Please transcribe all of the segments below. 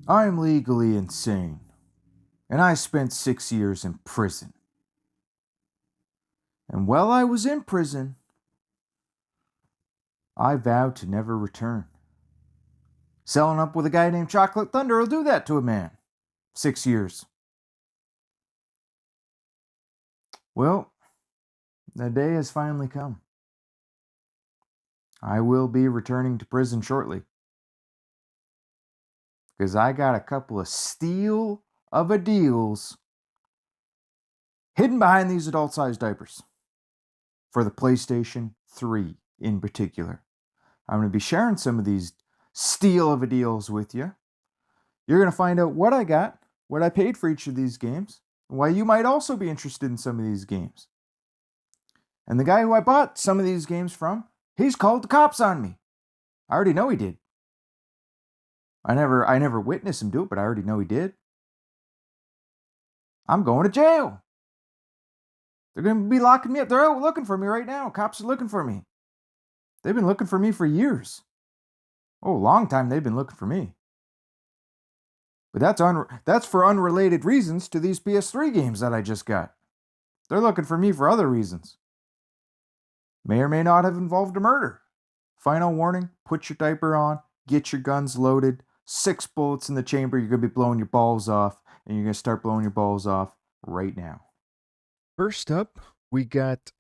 I'm legally insane, and I spent 6 years in prison. And while I was in prison, I vowed to never return. Selling up with a guy named Chocolate Thunder will do that to a man. 6 years. Well, the day has finally come. I will be returning to prison shortly. Because I got a couple of steal of a deals hidden behind these adult-sized diapers. For the PlayStation 3 in particular. I'm going to be sharing some of these steal of a deals with you. You're going to find out what I got, what I paid for each of these games, and why you might also be interested in some of these games. And the guy who I bought some of these games from, he's called the cops on me. I already know he did. I never witnessed him do it, but I already know he did. I'm going to jail. They're going to be locking me up. They're out looking for me right now. Cops are looking for me. They've been looking for me for years. Oh, a long time they've been looking for me. But that's for unrelated reasons to these PS3 games that I just got. They're looking for me for other reasons. May or may not have involved a murder. Final warning, put your diaper on, get your guns loaded, 6 bullets in the chamber, you're going to be blowing your balls off, and you're going to start blowing your balls off right now. First up, we got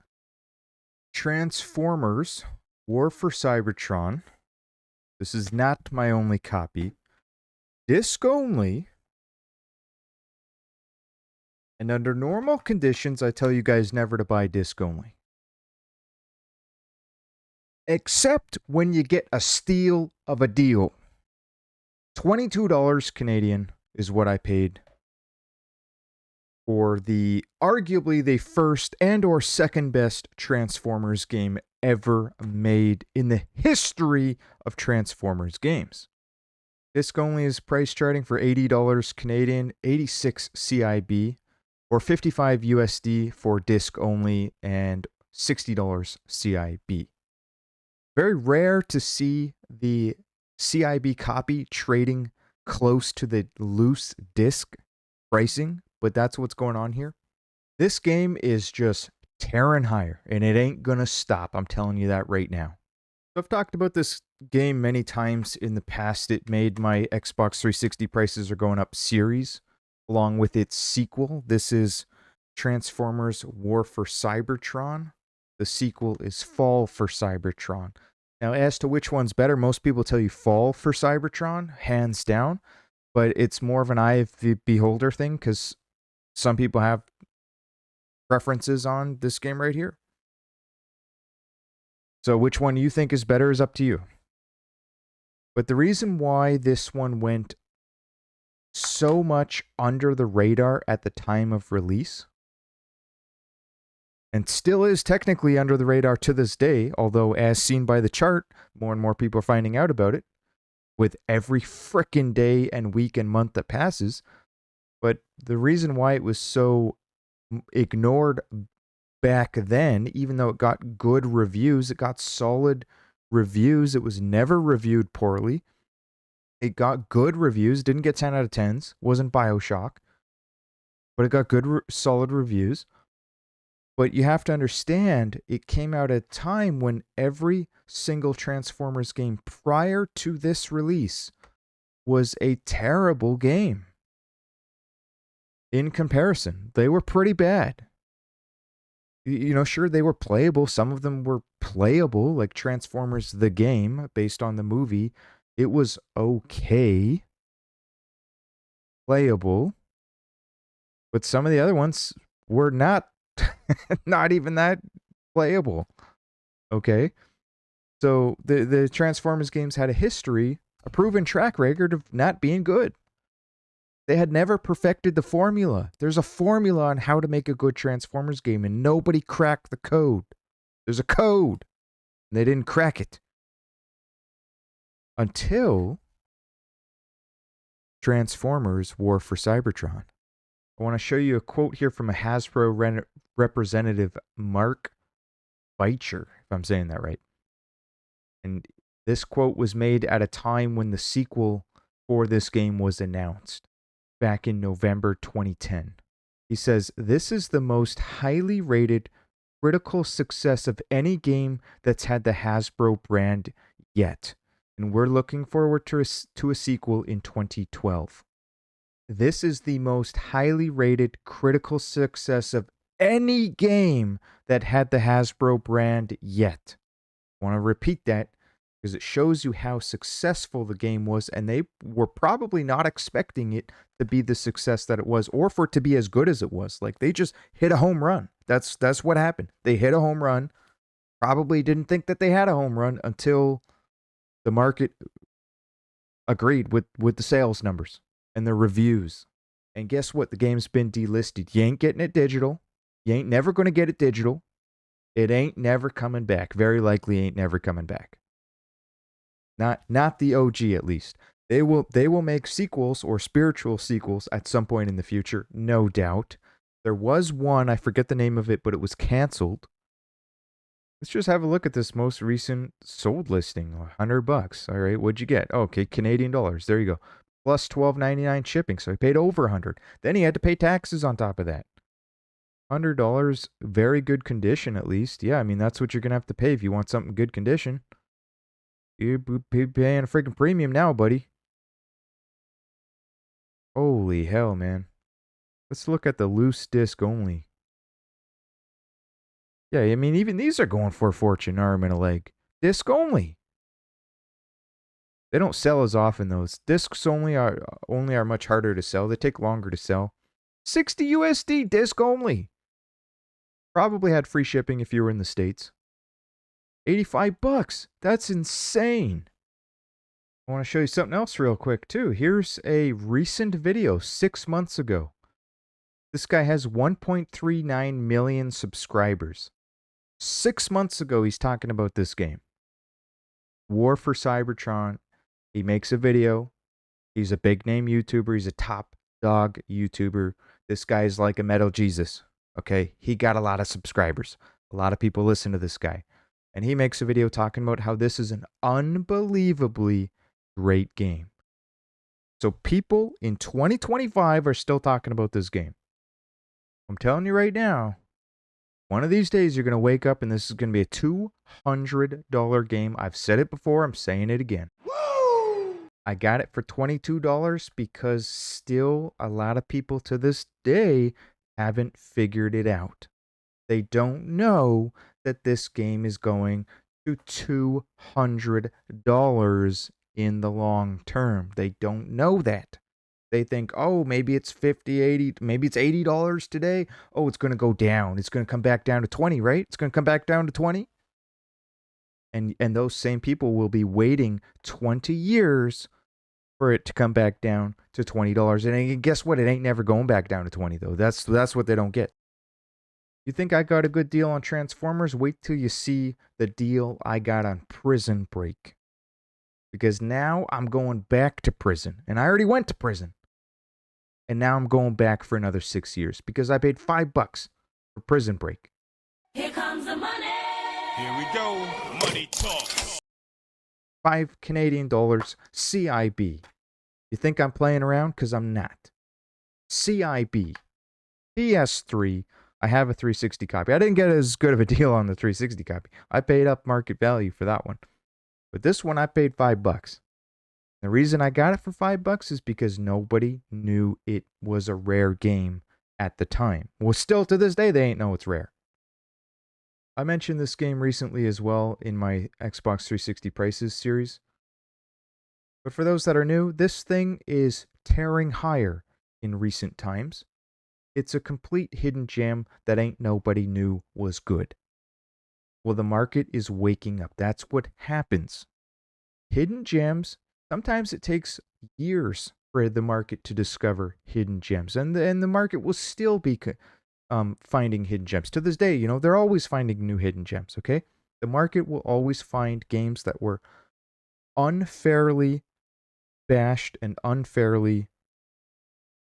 Transformers War for Cybertron. This is not my only copy. Disc only. And under normal conditions, I tell you guys never to buy disc only. Except when you get a steal of a deal. $22 Canadian is what I paid for the arguably the first and or second best Transformers game ever made in the history of Transformers games. Disc only is price charting for $80 Canadian, 86 CIB, or 55 USD for disc only, and $60 CIB. Very rare to see the CIB copy trading close to the loose disc pricing, but that's what's going on here. This game is just tearing higher, and it ain't gonna stop. I'm telling you that right now. I've talked about this game many times in the past. It made my Xbox 360 prices are going up series, along with its sequel. This is Transformers War for Cybertron. The sequel is Fall for Cybertron. Now, as to which one's better, most people tell you Fall for Cybertron, hands down. But it's more of an eye of the beholder thing, because some people have preferences on this game right here. So which one you think is better is up to you. But the reason why this one went so much under the radar at the time of release, and still is technically under the radar to this day, although as seen by the chart, more and more people are finding out about it with every frickin' day and week and month that passes. But the reason why it was so ignored back then, even though it got good reviews, it got solid reviews, it was never reviewed poorly, it got good reviews, didn't get 10 out of 10s, wasn't BioShock, but it got good solid reviews. But you have to understand, it came out at a time when every single Transformers game prior to this release was a terrible game. In comparison, they were pretty bad. You know, sure, they were playable. Some of them were playable, like Transformers the game, based on the movie. It was okay. Playable. But some of the other ones were not even that playable. Okay? So the Transformers games had a history, a proven track record of not being good. They had never perfected the formula. There's a formula on how to make a good Transformers game, and nobody cracked the code. There's a code, and they didn't crack it. Until Transformers War for Cybertron. I want to show you a quote here from a Hasbro representative, Mark Beitcher, if I'm saying that right. And this quote was made at a time when the sequel before this game was announced back in November 2010. He says, "This is the most highly rated critical success of any game that's had the Hasbro brand yet. And we're looking forward to a sequel in 2012. This is the most highly rated critical success of any game that had the Hasbro brand yet." I want to repeat that because it shows you how successful the game was, and they were probably not expecting it to be the success that it was, or for it to be as good as it was. Like, they just hit a home run. That's what happened. They hit a home run. Probably didn't think that they had a home run until the market agreed with the sales numbers and the reviews. And guess what? The game's been delisted. You ain't getting it digital. You ain't never going to get it digital. It ain't never coming back. Very likely ain't never coming back. Not the OG, at least. They will make sequels or spiritual sequels at some point in the future, no doubt. There was one, I forget the name of it, but it was canceled. Let's just have a look at this most recent sold listing. $100. All right, what'd you get? Okay, Canadian dollars. There you go. Plus $12.99 shipping. So he paid over $100. Then he had to pay taxes on top of that. $100, very good condition at least. Yeah, I mean, that's what you're going to have to pay if you want something good condition. You're paying a freaking premium now, buddy. Holy hell, man. Let's look at the loose disc only. Yeah, I mean, even these are going for a fortune, arm and a leg. Disc only. They don't sell as often, those. Discs only are much harder to sell. They take longer to sell. 60 USD, disc only. Probably had free shipping if you were in the States. $85. That's insane. I want to show you something else real quick, too. Here's a recent video 6 months ago. This guy has 1.39 million subscribers. 6 months ago, he's talking about this game. War for Cybertron. He makes a video. He's a big name YouTuber. He's a top dog YouTuber. This guy's like a metal Jesus. Okay? He got a lot of subscribers. A lot of people listen to this guy. And he makes a video talking about how this is an unbelievably great game. So people in 2025 are still talking about this game. I'm telling you right now, one of these days you're going to wake up and this is going to be a $200 game. I've said it before. I'm saying it again. Woo! I got it for $22 because still a lot of people to this day haven't figured it out. They don't know that this game is going to $200 in the long term. They don't know that. They think, oh, maybe it's 50, 80, maybe it's $80 today. Oh, it's going to go down. It's going to come back down to 20, right? It's going to come back down to 20. And those same people will be waiting 20 years for it to come back down to $20. And guess what? It ain't never going back down to 20 though. That's what they don't get. You think I got a good deal on Transformers? Wait till you see the deal I got on Prison Break. Because now I'm going back to prison. And I already went to prison. And now I'm going back for another 6 years. Because I paid $5 for Prison Break. Here comes the money. Here we go. Money talk. $5 Canadian CIB. You think I'm playing around? Because I'm not. CIB. PS3. I have a 360 copy. I didn't get as good of a deal on the 360 copy. I paid up market value for that one. But this one I paid $5. The reason I got it for $5 is because nobody knew it was a rare game at the time. Well, still to this day, they ain't know it's rare. I mentioned this game recently as well in my Xbox 360 prices series. But for those that are new, this thing is tearing higher in recent times. It's a complete hidden gem that ain't nobody knew was good. Well, the market is waking up. That's what happens. Hidden gems, sometimes it takes years for the market to discover hidden gems. And the market will still be finding hidden gems. To this day, you know, they're always finding new hidden gems, okay? The market will always find games that were unfairly bashed and unfairly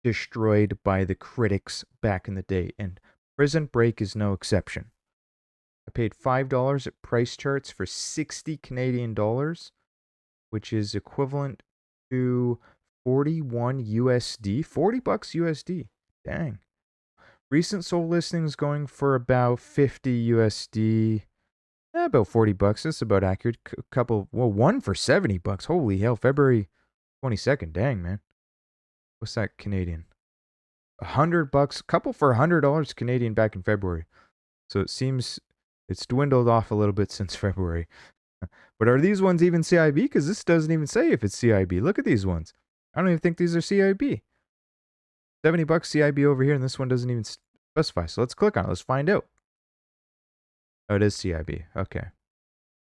destroyed by the critics back in the day. And Prison Break is no exception. I paid $5 at Price Charts for 60 Canadian dollars, which is equivalent to 41 USD, $40 USD. Dang. Recent sold listings going for about 50 USD. About $40. That's about accurate. One for $70. Holy hell, February 22nd. Dang, man. What's that Canadian? $100. Couple for $100 Canadian back in February. So it seems it's dwindled off a little bit since February. But are these ones even CIB? Because this doesn't even say if it's CIB. Look at these ones. I don't even think these are CIB. $70 CIB over here, and this one doesn't even specify. So let's click on it. Let's find out. Oh, it is CIB. Okay.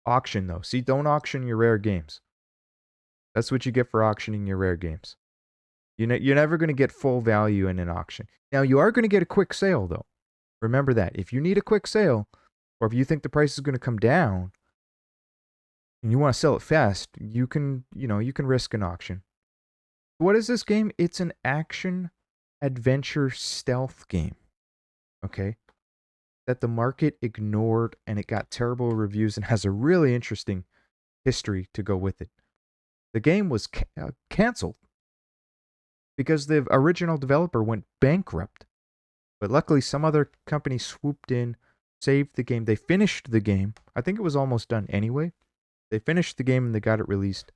Auction, though. See, don't auction your rare games. That's what you get for auctioning your rare games. You're never going to get full value in an auction. Now, you are going to get a quick sale, though. Remember that. If you need a quick sale, or if you think the price is going to come down, and you want to sell it fast, you can risk an auction. What is this game? It's an action adventure stealth game. Okay? That the market ignored, and it got terrible reviews and has a really interesting history to go with it. The game was canceled because the original developer went bankrupt. But luckily, some other company swooped in, saved the game. They finished the game. I think it was almost done anyway. They finished the game and they got it released.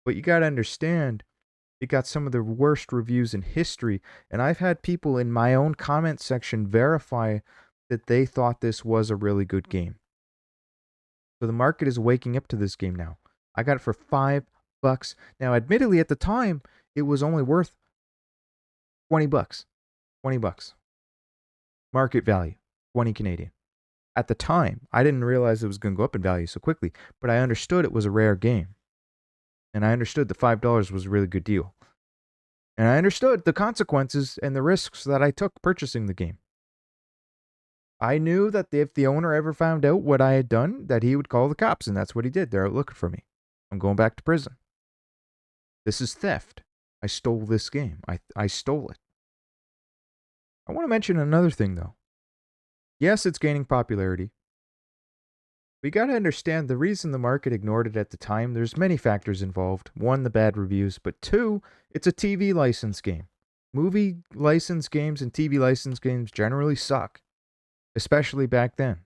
But you got to understand, it got some of the worst reviews in history. And I've had people in my own comment section verify that they thought this was a really good game. So the market is waking up to this game now. I got it for $5. Now, admittedly, at the time, it was only worth $20. $20. Market value, 20 Canadian. At the time, I didn't realize it was going to go up in value so quickly, but I understood it was a rare game. And I understood the $5 was a really good deal. And I understood the consequences and the risks that I took purchasing the game. I knew that if the owner ever found out what I had done, that he would call the cops, and that's what he did. They're out looking for me. I'm going back to prison. This is theft. I stole this game. I stole it. I want to mention another thing, though. Yes, it's gaining popularity. We got to understand the reason the market ignored it at the time. There's many factors involved. One, the bad reviews. But two, it's a TV license game. Movie license games and TV license games generally suck. Especially back then.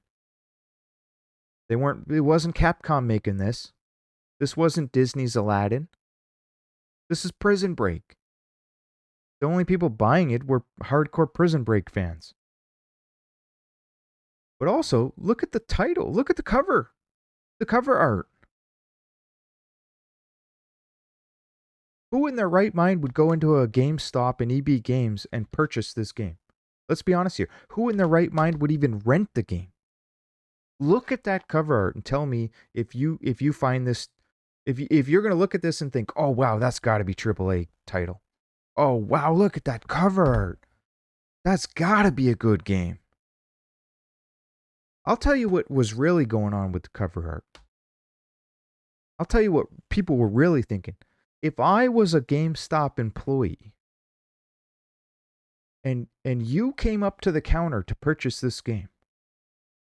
It wasn't Capcom making this. This wasn't Disney's Aladdin. This is Prison Break. The only people buying it were hardcore Prison Break fans. But also, look at the title. Look at the cover. The cover art. Who in their right mind would go into a GameStop and EB Games and purchase this game? Let's be honest here. Who in their right mind would even rent the game? Look at that cover art and tell me if you find this, if you're going to look at this and think, oh wow, that's got to be AAA title. Oh wow, look at that cover art. That's got to be a good game. I'll tell you what was really going on with the cover art. I'll tell you what people were really thinking. If I was a GameStop employee and you came up to the counter to purchase this game,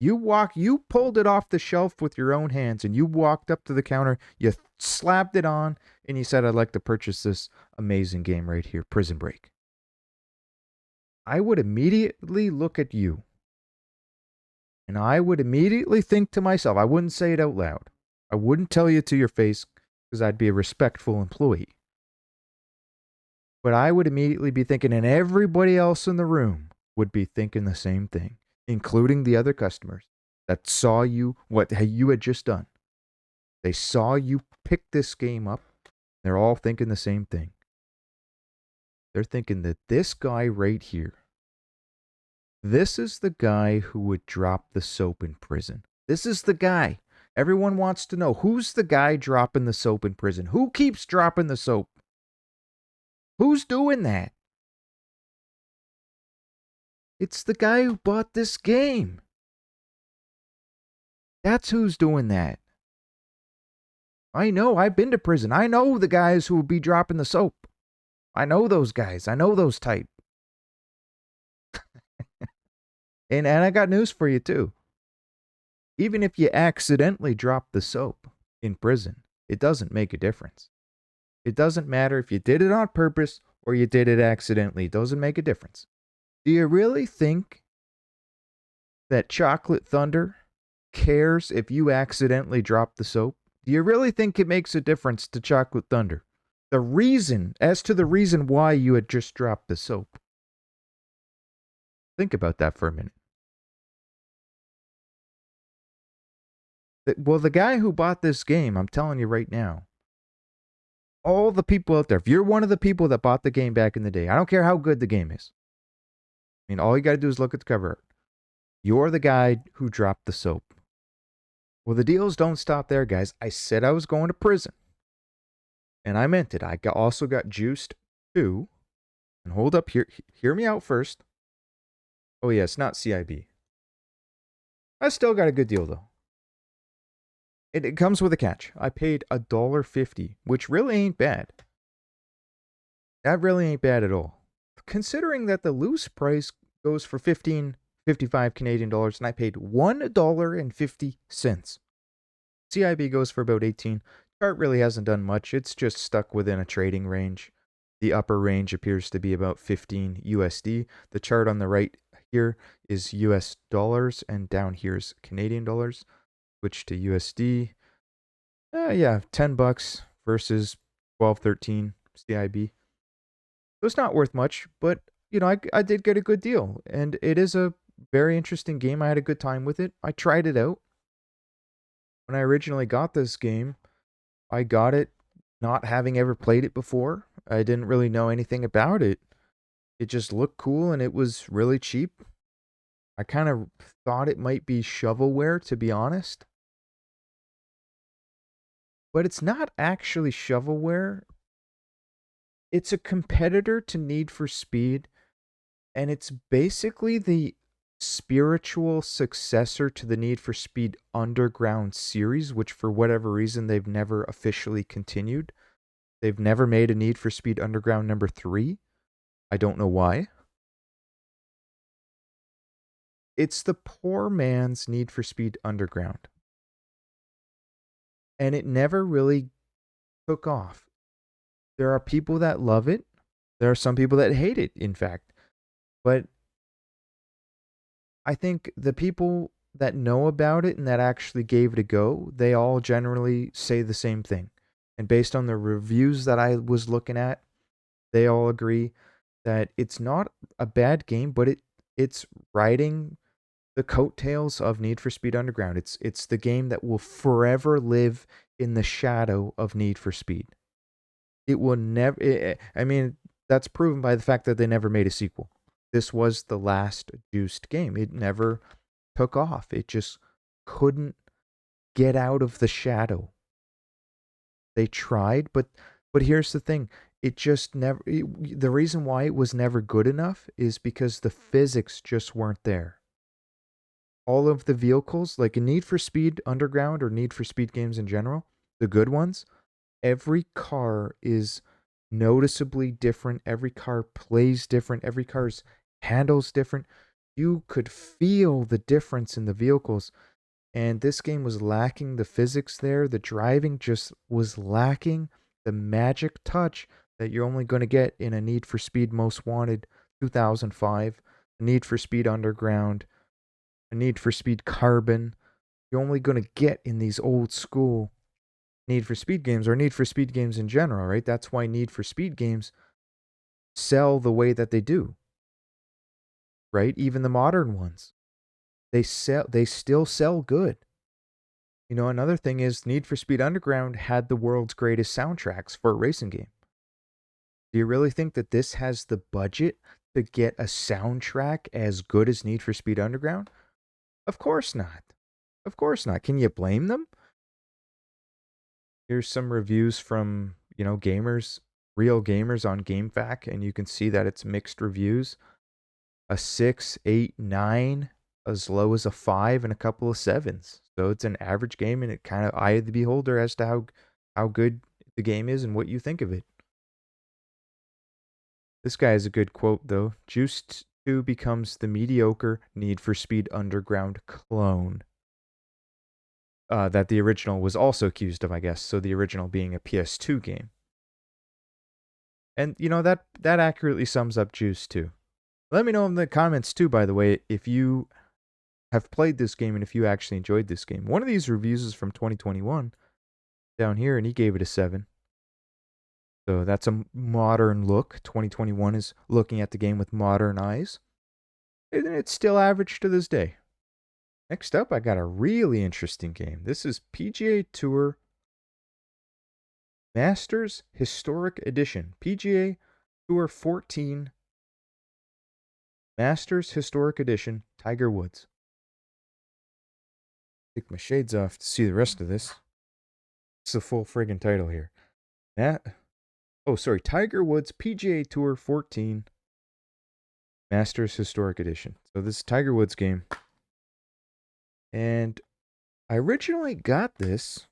you pulled it off the shelf with your own hands and you walked up to the counter, you slapped it on, and you said, I'd like to purchase this amazing game right here, Prison Break. I would immediately look at you. And I would immediately think to myself, I wouldn't say it out loud. I wouldn't tell you to your face because I'd be a respectful employee. But I would immediately be thinking, and everybody else in the room would be thinking the same thing, including the other customers that saw what you had just done. They saw you pick this game up. They're all thinking the same thing. They're thinking that this guy right here, this is the guy who would drop the soap in prison. This is the guy. Everyone wants to know, who's the guy dropping the soap in prison? Who keeps dropping the soap? Who's doing that? It's the guy who bought this game. That's who's doing that. I know. I've been to prison. I know the guys who would be dropping the soap. I know those guys. I know those type. And I got news for you, too. Even if you accidentally drop the soap in prison, it doesn't make a difference. It doesn't matter if you did it on purpose or you did it accidentally. It doesn't make a difference. Do you really think that Chocolate Thunder cares if you accidentally drop the soap? Do you really think it makes a difference to Chocolate Thunder? As to the reason why you had just dropped the soap. Think about that for a minute. Well, the guy who bought this game, I'm telling you right now, all the people out there, if you're one of the people that bought the game back in the day, I don't care how good the game is. I mean, all you got to do is look at the cover art. You're the guy who dropped the soap. Well, the deals don't stop there, guys. I said I was going to prison. And I meant it. Also got juiced too. And hold up, hear me out first. Oh, yeah, it's not CIB. I still got a good deal, though. It comes with a catch. I paid $1.50, which really ain't bad. That really ain't bad at all. Considering that the loose price goes for 15.55 Canadian dollars, and I paid $1.50. CIB goes for about 18. Chart really hasn't done much. It's just stuck within a trading range. The upper range appears to be about 15 USD. The chart on the right here is US dollars, and down here is Canadian dollars. Switch to USD. Yeah, $10 versus 12.13 CIB. So it's not worth much, but you know, I did get a good deal, and it is a very interesting game. I had a good time with it. I tried it out. When I originally got this game, I got it not having ever played it before. I didn't really know anything about it. It just looked cool and it was really cheap. I kind of thought it might be shovelware, to be honest. But it's not actually shovelware. It's a competitor to Need for Speed, and it's basically the spiritual successor to the Need for Speed Underground series, which for whatever reason they've never officially continued. They've never made a Need for Speed Underground number 3. I don't know why. It's the poor man's Need for Speed Underground. And it never really took off. There are people that love it. There are some people that hate it, in fact. But I think the people that know about it and that actually gave it a go, they all generally say the same thing. And based on the reviews that I was looking at, they all agree that it's not a bad game, but it's riding the coattails of Need for Speed Underground. It's the game that will forever live in the shadow of Need for Speed. It will never. I mean, that's proven by the fact that they never made a sequel. This was the last juiced game. It never took off. It just couldn't get out of the shadow. They tried, but here's the thing. It just never. The reason why it was never good enough is because the physics just weren't there. All of the vehicles, like in Need for Speed Underground or Need for Speed games in general, the good ones, every car is noticeably different. Every car plays different. Every car's handles different. You could feel the difference in the vehicles. And this game was lacking the physics there. The driving just was lacking the magic touch that you're only going to get in a Need for Speed Most Wanted 2005, a Need for Speed Underground, a Need for Speed Carbon. You're only going to get in these old school Need for Speed games or Need for Speed games in general, right? That's why Need for Speed games sell the way that they do, right? Even the modern ones, they still sell good. You know, another thing is Need for Speed Underground had the world's greatest soundtracks for a racing game. Do you really think that this has the budget to get a soundtrack as good as Need for Speed Underground? Of course not. Of course not. Can you blame them? Here's some reviews from, gamers, real gamers on GameFAQ, and you can see that it's mixed reviews. A 6, 8, 9, as low as a 5, and a couple of 7s. So it's an average game, and it kind of eye of the beholder as to how good the game is and what you think of it. This guy has a good quote, though. Juiced 2 becomes the mediocre Need for Speed Underground clone. That the original was also accused of, I guess. So the original being a PS2 game. And that accurately sums up Juice too. Let me know in the comments too, by the way, if you have played this game and if you actually enjoyed this game. One of these reviews is from 2021 down here, and he gave it a 7. So that's a modern look. 2021 is looking at the game with modern eyes. And it's still average to this day. Next up, I got a really interesting game. This is PGA Tour Masters Historic Edition. PGA Tour 14 Masters Historic Edition, Tiger Woods. Take my shades off to see the rest of this. It's the full friggin' title here. Tiger Woods PGA Tour 14 Masters Historic Edition. So this is Tiger Woods game. And I originally got this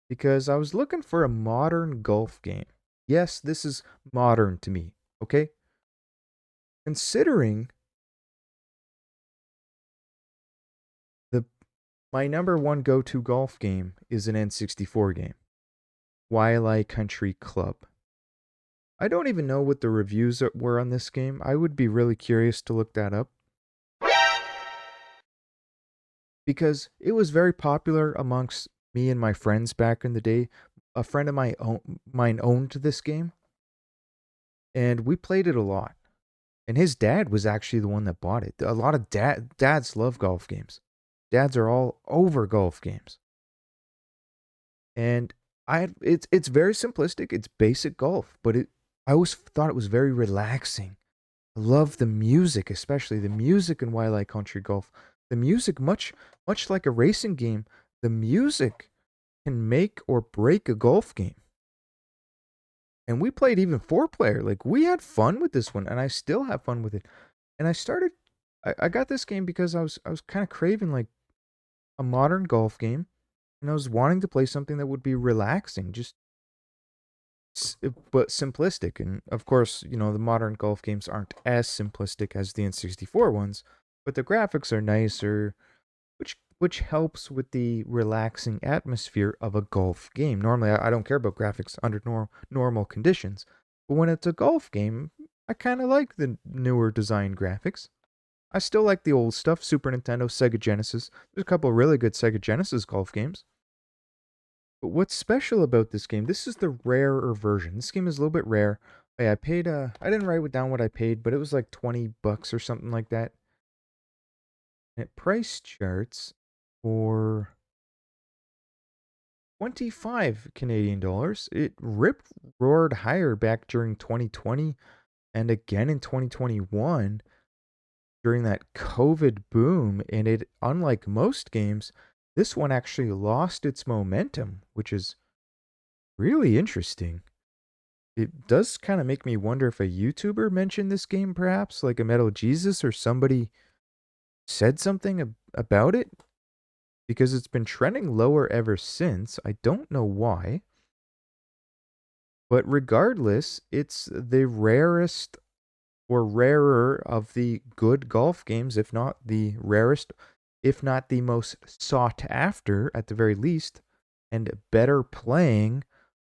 because I was looking for a modern golf game. Yes, this is modern to me, okay? Considering my number one go-to golf game is an N64 game, Waialae Country Club. I don't even know what the reviews were on this game. I would be really curious to look that up, because it was very popular amongst me and my friends back in the day. A friend of mine owned this game, and we played it a lot. And his dad was actually the one that bought it. A lot of dads love golf games. Dads are all over golf games. And it's very simplistic. It's basic golf, but I always thought it was very relaxing. I love the music, especially the music in Waialae Country Golf. The music, much like a racing game, the music can make or break a golf game. And we played even 4-player. Like, we had fun with this one, and I still have fun with it. And I got this game because I was kind of craving like a modern golf game, and I was wanting to play something that would be relaxing, but simplistic. And of course, the modern golf games aren't as simplistic as the N64 ones, but the graphics are nicer, which helps with the relaxing atmosphere of a golf game. Normally, I don't care about graphics under normal conditions, but when it's a golf game, I kind of like the newer design graphics. I still like the old stuff, Super Nintendo, Sega Genesis. There's a couple of really good Sega Genesis golf games. But what's special about this game, this is the rarer version. This game is a little bit rare. I paid, I didn't write down what I paid, but it was like $20 or something like that. And it price charts for 25 Canadian dollars. It roared higher back during 2020 and again in 2021 during that COVID boom. And it, unlike most games, this one actually lost its momentum, which is really interesting. It does kind of make me wonder if a YouTuber mentioned this game, perhaps, like a Metal Jesus, or somebody said something about it, because it's been trending lower ever since. I don't know why. But regardless, it's the rarest or rarer of the good golf games, if not the rarest, if not the most sought after at the very least, and better playing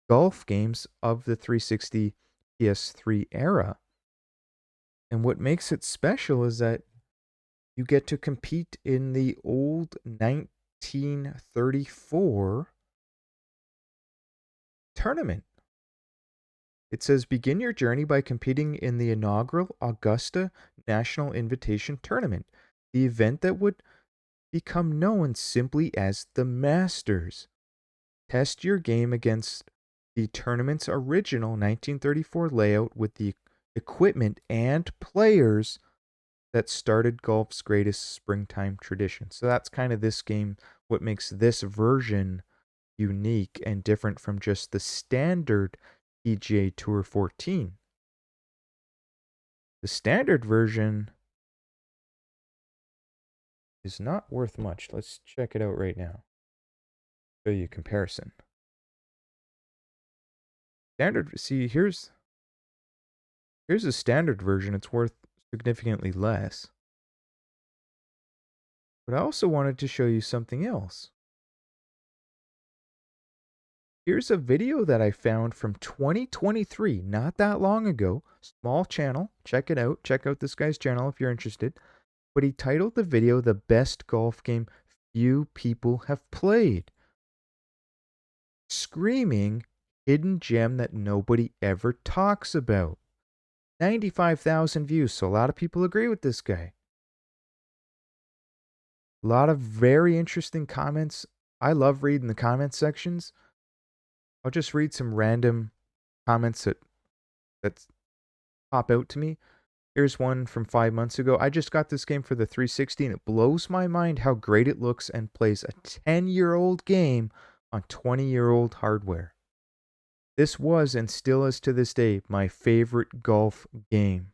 golf games of the 360 PS3 era. And what makes it special is that you get to compete in the old 1934 tournament. It says, begin your journey by competing in the inaugural Augusta National Invitation Tournament, the event that would become known simply as the Masters. Test your game against the tournament's original 1934 layout with the equipment and players that started golf's greatest springtime tradition. So that's kind of this game, what makes this version unique and different from just the standard PGA Tour 14. The standard version is not worth much. Let's check it out right now. Show you a comparison. Standard, see, here's the standard version. It's worth significantly less. But I also wanted to show you something else. Here's a video that I found from 2023, not that long ago. Small channel. Check it out. Check out this guy's channel if you're interested. But he titled the video "The Best Golf Game Few People Have Played." Screaming hidden gem that nobody ever talks about. 95,000 views, so a lot of people agree with this guy. A lot of very interesting comments. I love reading the comment sections. I'll just read some random comments that pop out to me. Here's one from 5 months ago. I just got this game for the 360 and it blows my mind how great it looks and plays a 10-year-old game on 20-year-old hardware. This was and still is to this day my favorite golf game.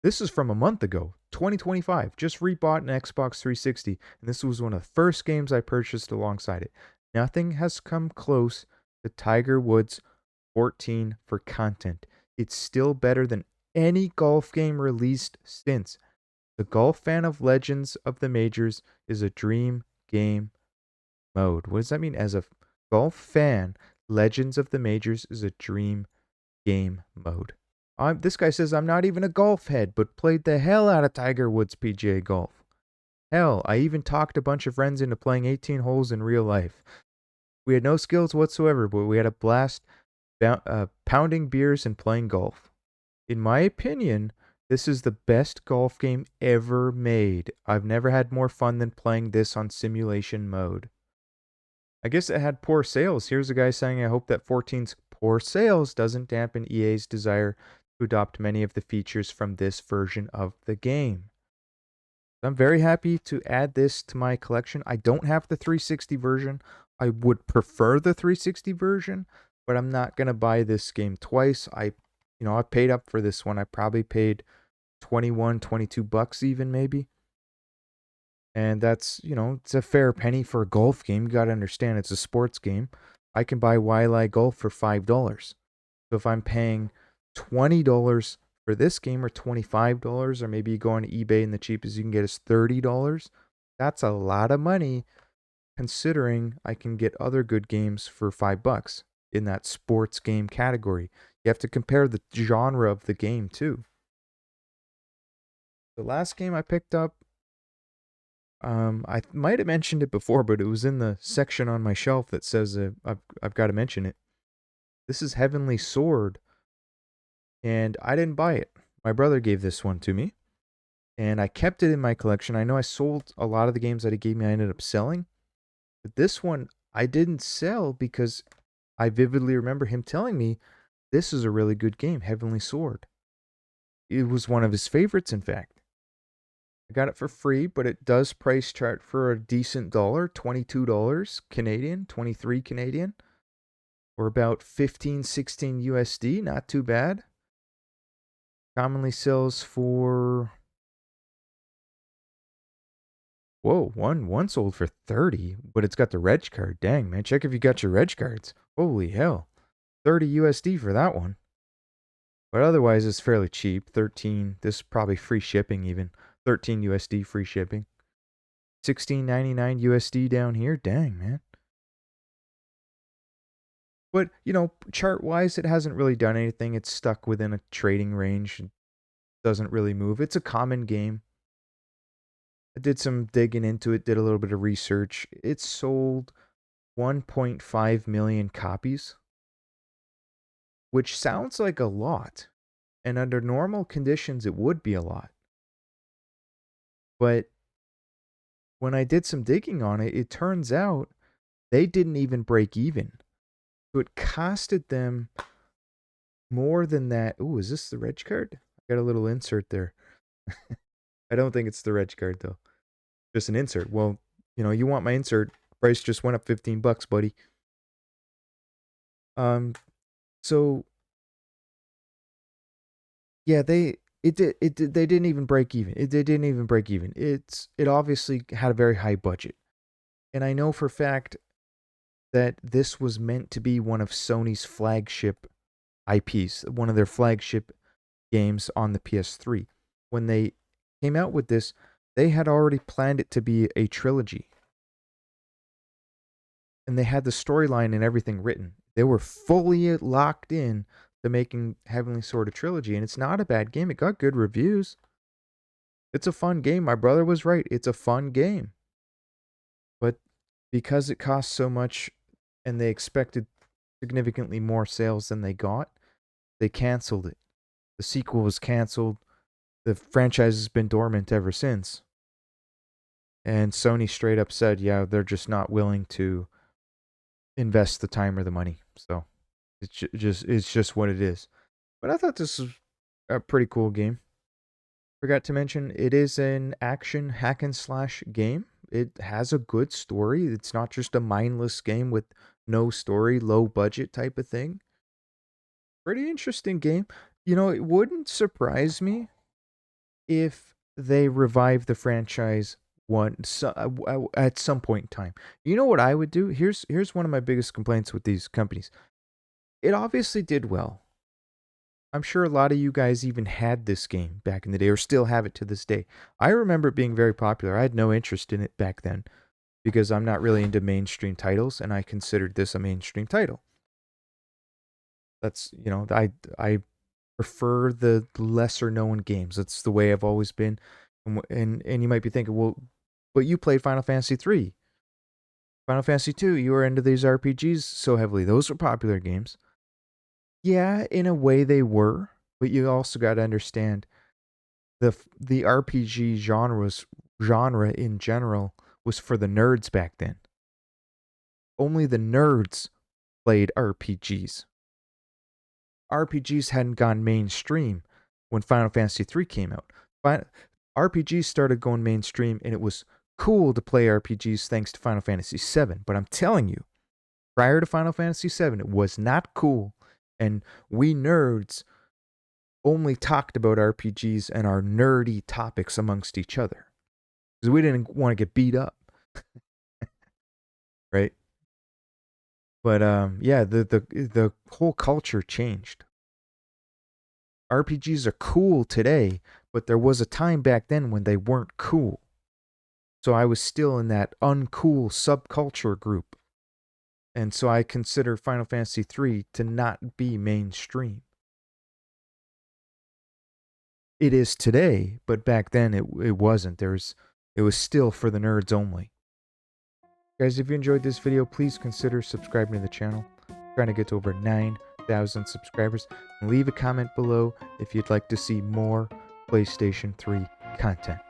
This is from a month ago, 2025. Just rebought an Xbox 360, and this was one of the first games I purchased alongside it. Nothing has come close to Tiger Woods 14 for content. It's still better than any golf game released since. The golf fan of Legends of the Majors is a dream game mode. What does that mean? As a golf fan, Legends of the Majors is a dream game mode. This guy says I'm not even a golf head, but played the hell out of Tiger Woods PGA Golf. Hell, I even talked a bunch of friends into playing 18 holes in real life. We had no skills whatsoever, but we had a blast pounding beers and playing golf. In my opinion, this is the best golf game ever made. I've never had more fun than playing this on simulation mode. I guess it had poor sales. Here's a guy saying, I hope that 14's poor sales doesn't dampen EA's desire to adopt many of the features from this version of the game. I'm very happy to add this to my collection. I don't have the 360 version. I would prefer the 360 version, but I'm not going to buy this game twice. I paid up for this one. I probably paid 21, 22 bucks even maybe. And that's, it's a fair penny for a golf game. You got to understand it's a sports game. I can buy Waialae Golf for $5. So if I'm paying $20 for this game, or $25, or maybe you go on eBay and the cheapest you can get is $30, that's a lot of money considering I can get other good games for $5 in that sports game category. You have to compare the genre of the game too. The last game I picked up, I might have mentioned it before, but it was in the section on my shelf that says I've got to mention it. This is Heavenly Sword, and I didn't buy it. My brother gave this one to me, and I kept it in my collection. I know I sold a lot of the games that he gave me. I ended up selling, but this one I didn't sell because I vividly remember him telling me this is a really good game, Heavenly Sword. It was one of his favorites, in fact. I got it for free, but it does price chart for a decent dollar, $22 Canadian, 23 Canadian, or about 15, 16 USD, not too bad. Commonly sells for, whoa, one sold for 30, but it's got the reg card. Dang, man, check if you got your reg cards. Holy hell, 30 USD for that one. But otherwise, it's fairly cheap. 13, this is probably free shipping even. 13 USD free shipping. 16.99 USD down here. Dang, man. But, chart-wise, it hasn't really done anything. It's stuck within a trading range. It doesn't really move. It's a common game. I did some digging into it, did a little bit of research. It sold 1.5 million copies, which sounds like a lot. And under normal conditions, it would be a lot. But when I did some digging on it, it turns out they didn't even break even. So it costed them more than that. Ooh, is this the reg card? I got a little insert there. I don't think it's the reg card though. Just an insert. Well, you want my insert. Price just went up $15, buddy. So yeah, they didn't even break even. They didn't even break even. It obviously had a very high budget. And I know for a fact that this was meant to be one of Sony's flagship IPs, one of their flagship games on the PS3. When they came out with this, they had already planned it to be a trilogy. and they had the storyline and everything written. They were fully locked in to making Heavenly Sword a trilogy, and it's not a bad game. It got good reviews. It's a fun game. My brother was right. It's a fun game. But because it cost so much and they expected significantly more sales than they got, they canceled it. The sequel was canceled. The franchise has been dormant ever since. And Sony straight up said, yeah, they're just not willing to invest the time or the money. So it's just what it is. But I thought this was a pretty cool game. Forgot to mention, it is an action hack and slash game. It has a good story. It's not just a mindless game with no story, low budget type of thing. Pretty interesting game. You know, it wouldn't surprise me if they revive the franchise at some point in time. You know what I would do? Here's one of my biggest complaints with these companies. It obviously did well. I'm sure a lot of you guys even had this game back in the day or still have it to this day. I remember it being very popular. I had no interest in it back then because I'm not really into mainstream titles, and I considered this a mainstream title. That's, I prefer the lesser known games. That's the way I've always been. And you might be thinking, well, but you played Final Fantasy 3. Final Fantasy 2, you were into these RPGs so heavily. Those were popular games. Yeah, in a way they were, but you also got to understand the RPG genre in general was for the nerds back then. Only the nerds played RPGs. RPGs hadn't gone mainstream when Final Fantasy 3 came out. RPGs started going mainstream, and it was cool to play RPGs thanks to Final Fantasy 7. But I'm telling you, prior to Final Fantasy 7, it was not cool. And we nerds only talked about RPGs and our nerdy topics amongst each other. Because we didn't want to get beat up. Right? But yeah, the whole culture changed. RPGs are cool today, but there was a time back then when they weren't cool. So I was still in that uncool subculture group. And so I consider Final Fantasy 3 to not be mainstream. It is today, but back then it wasn't. It was still for the nerds only. Guys, if you enjoyed this video, please consider subscribing to the channel. I'm trying to get to over 9,000 subscribers. And leave a comment below if you'd like to see more PlayStation 3 content.